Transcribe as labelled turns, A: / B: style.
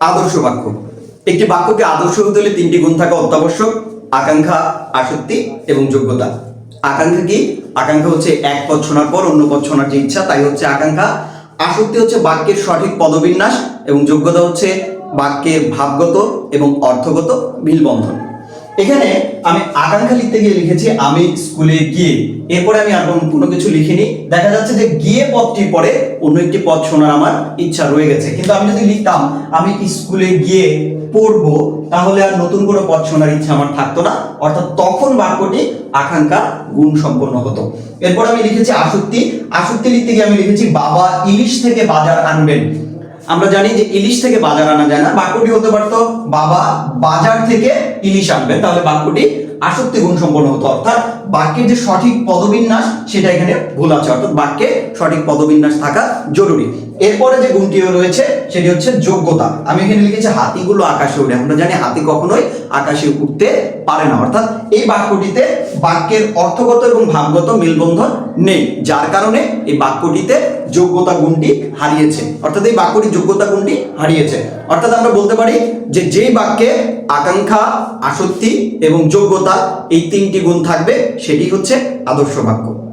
A: আদর্শ বাক্য। একটি বাক্যকে আদর্শ হতে হলে তিনটি গুণ থাকা অত্যাবশ্যক: আকাঙ্ক্ষা, আসক্তি এবং যোগ্যতা। আকাঙ্ক্ষা কি? আকাঙ্ক্ষা হচ্ছে এক পদ শোনার পর অন্য পদ শোনার যে ইচ্ছা, তাই হচ্ছে আকাঙ্ক্ষা। আসক্তি হচ্ছে বাক্যের সঠিক পদবিন্যাস এবং যোগ্যতা হচ্ছে বাক্যের ভাবগত এবং অর্থগত মিলবন্ধন। এখানে আমি আকাঙ্ক্ষা লিখতে গিয়ে লিখেছি আমি স্কুলে গিয়ে, এরপরে আমি আর কোনো কিছু লিখিনি। দেখা যাচ্ছে যে গিয়ে পদটির পরে অন্য একটি পদ শোনার আমার ইচ্ছা রয়ে গেছে, কিন্তু আমি যদি লিখতাম আমি স্কুলে গিয়ে পড়বো, তাহলে আর নতুন কোনো পদ শোনার ইচ্ছা আমার থাকতো না, অর্থাৎ তখন বাক্যটি আকাঙ্ক্ষা গুণ সম্পন্ন হতো। এরপর আমি লিখেছি আসক্তি। আসক্তি লিখতে গিয়ে আমি লিখেছি বাবা ইলিশ থেকে বাজার আনবেন। আমরা জানি যে ইলিশ থেকে বাজার আনা যায় না, বাক্যটি হতে পারতো বাবা বাজার থেকে ইলিশ আনবেন, তাহলে বাক্যটি আসক্তি গুণ সম্পন্ন হতো। অর্থাৎ বাক্যের যে সঠিক পদবিন্যাস সেটা এখানে ভুল আছে, অর্থাৎ বাক্যে সঠিক পদবিন্যাস থাকা জরুরি। এরপরে যে গুণটি রয়েছে সেটি হচ্ছে যোগ্যতা। আমি এখানে লিখেছি হাতিগুলো আকাশে ওড়ে। আমরা জানি হাতি কখনোই আকাশে উঠতে পারে না, অর্থাৎ এই বাক্যটিতে বাক্যের অর্থগত এবং ভাবগত মিলবন্ধন নেই, যার কারণে এই বাক্যটিতে যোগ্যতা গুণটি হারিয়েছে, অর্থাৎ এই বাক্যটি যোগ্যতা গুণটি হারিয়েছে। অর্থাৎ আমরা বলতে পারি যে যেই বাক্যে আকাঙ্ক্ষা, আসক্তি এবং যোগ্যতা এই তিনটি গুণ থাকবে সেটি হচ্ছে আদর্শ বাক্য।